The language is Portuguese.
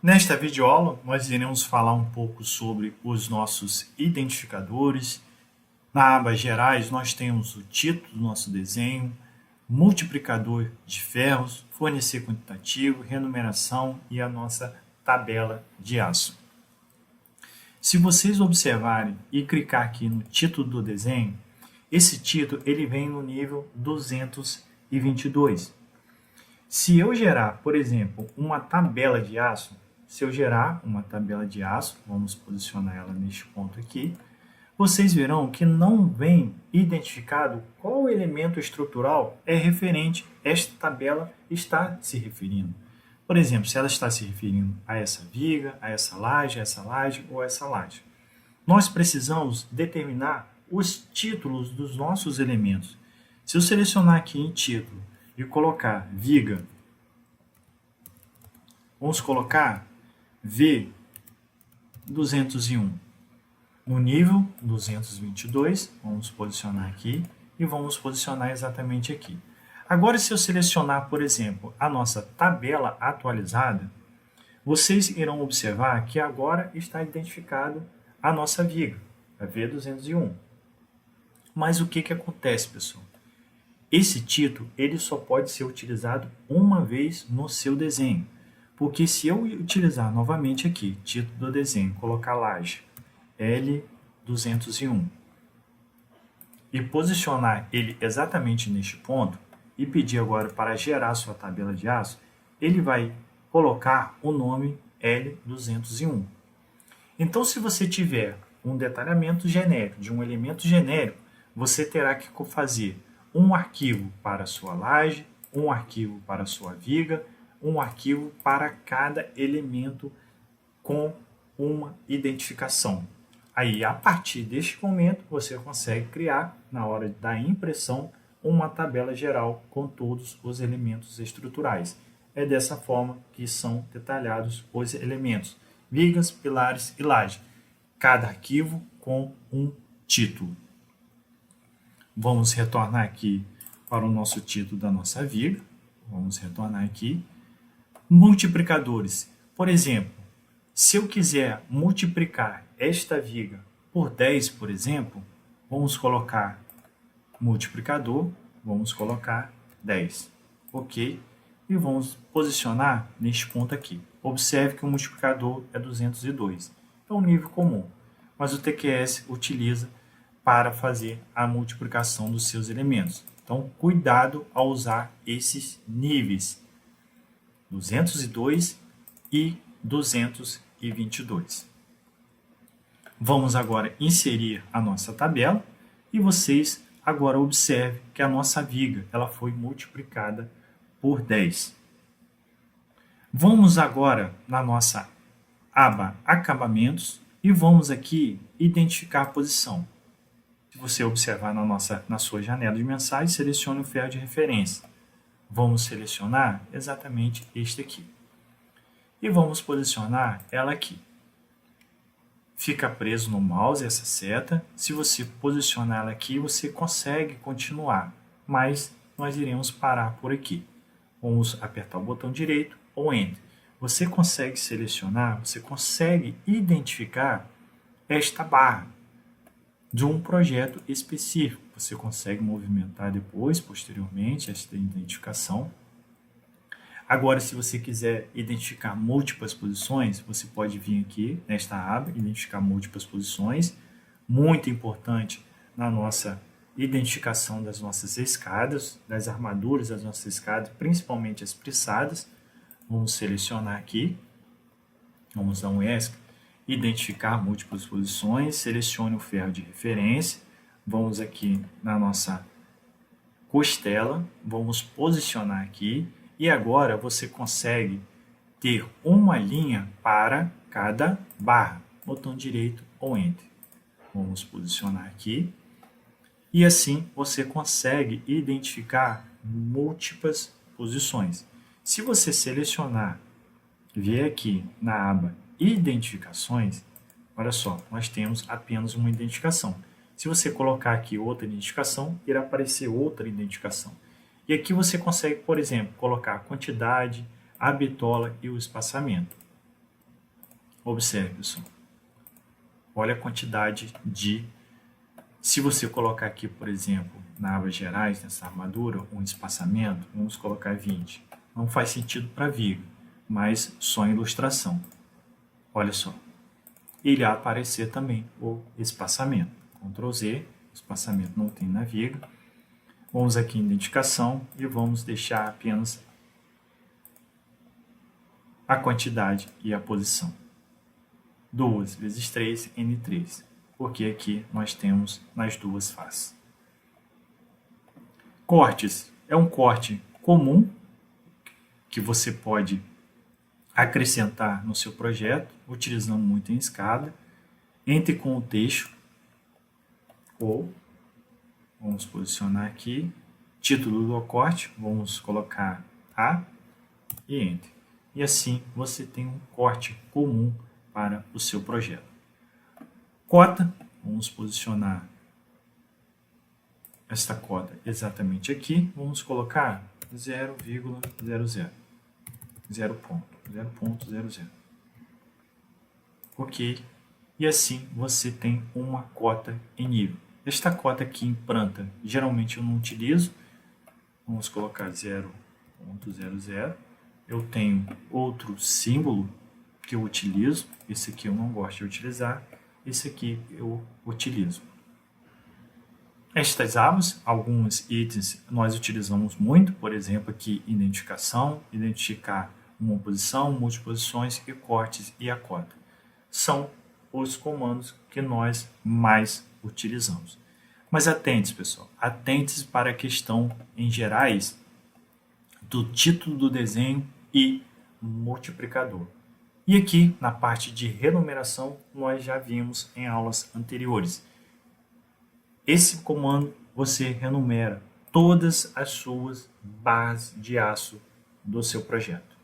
Nesta videoaula, nós iremos falar um pouco sobre os nossos identificadores. Na aba Gerais, nós temos o título do nosso desenho, multiplicador de ferros, fornecer quantitativo, renumeração e a nossa tabela de aço. Se vocês observarem e clicar aqui no título do desenho, esse título ele vem no nível 222. Se eu gerar, por exemplo, uma tabela de aço, vamos posicionar ela neste ponto aqui, vocês verão que não vem identificado qual elemento estrutural é referente, esta tabela está se referindo. Por exemplo, se ela está se referindo a essa viga, a essa laje ou a essa laje. Nós precisamos determinar os títulos dos nossos elementos. Se eu selecionar aqui em título e colocar viga, vamos colocar V201. No nível 222, vamos posicionar aqui e vamos posicionar exatamente aqui. Agora, se eu selecionar, por exemplo, a nossa tabela atualizada, vocês irão observar que agora está identificado a nossa viga, a V201. Mas o que acontece, pessoal? Esse título ele só pode ser utilizado uma vez no seu desenho. Porque se eu utilizar novamente aqui, título do desenho, colocar laje L201 e posicionar ele exatamente neste ponto e pedir agora para gerar sua tabela de aço, ele vai colocar o nome L201. Então, se você tiver um detalhamento genérico de um elemento genérico, você terá que fazer um arquivo para a sua laje, um arquivo para a sua viga, um arquivo para cada elemento com uma identificação. Aí, a partir deste momento, você consegue criar, na hora da impressão, uma tabela geral com todos os elementos estruturais. É dessa forma que são detalhados os elementos, vigas, pilares e laje. Cada arquivo com um título. Vamos retornar aqui para o nosso título da nossa viga. Vamos retornar aqui. Multiplicadores. Por exemplo, se eu quiser multiplicar esta viga por 10, por exemplo, vamos colocar multiplicador, vamos colocar 10. Ok? E vamos posicionar neste ponto aqui. Observe que o multiplicador é 202. É um nível comum, mas o TQS utiliza para fazer a multiplicação dos seus elementos. Então, cuidado ao usar esses níveis 202 e 222. Vamos agora inserir a nossa tabela e vocês agora observem que a nossa viga ela foi multiplicada por 10. Vamos agora na nossa aba Acabamentos e vamos aqui identificar a posição. Se você observar na sua janela de mensagens, selecione o ferro de referência. Vamos selecionar exatamente este aqui. E vamos posicionar ela aqui. Fica preso no mouse essa seta. Se você posicionar ela aqui, você consegue continuar. Mas nós iremos parar por aqui. Vamos apertar o botão direito ou Enter. Você consegue selecionar, você consegue identificar esta barra de um projeto específico. Você consegue movimentar depois, posteriormente, esta identificação. Agora, se você quiser identificar múltiplas posições, você pode vir aqui nesta aba, identificar múltiplas posições. Muito importante na nossa identificação das nossas escadas, das armaduras das nossas escadas, principalmente as plissadas. Vamos selecionar aqui, vamos dar um ESC, identificar múltiplas posições, selecione o ferro de referência, vamos aqui na nossa costela, vamos posicionar aqui e agora você consegue ter uma linha para cada barra, botão direito ou Enter. Vamos posicionar aqui e assim você consegue identificar múltiplas posições. Se você selecionar, vier aqui na aba Identificações, olha só, nós temos apenas uma identificação. Se você colocar aqui outra identificação, irá aparecer outra identificação. E aqui você consegue, por exemplo, colocar a quantidade, a bitola e o espaçamento. Observe, pessoal. Olha a quantidade de... Se você colocar aqui, por exemplo, na aba gerais, nessa armadura, um espaçamento, vamos colocar 20. Não faz sentido para viga, mas só em ilustração. Olha só. Ele vai aparecer também o espaçamento. Ctrl Z, espaçamento não tem na viga. Vamos aqui em identificação e vamos deixar apenas a quantidade e a posição. 2 vezes 3, N3, porque aqui nós temos nas duas faces. Cortes. É um corte comum que você pode acrescentar no seu projeto, utilizando muito em escada, entre com o texto, ou vamos posicionar aqui, título do corte, vamos colocar A e Enter. E assim você tem um corte comum para o seu projeto. Cota, vamos posicionar esta cota exatamente aqui, vamos colocar 0,00, 0,00. Ok, e assim você tem uma cota em nível. Esta cota aqui em planta, geralmente eu não utilizo, vamos colocar 0,00. Eu tenho outro símbolo que eu utilizo, esse aqui eu não gosto de utilizar, esse aqui eu utilizo. Estas abas, alguns itens nós utilizamos muito, por exemplo aqui identificação, identificar uma posição, multiposições e cortes e a cota. São os comandos que nós mais utilizamos. Mas atente, pessoal, atente para a questão em gerais do título do desenho e multiplicador. E aqui, na parte de renumeração, nós já vimos em aulas anteriores. Esse comando você renumera todas as suas barras de aço do seu projeto.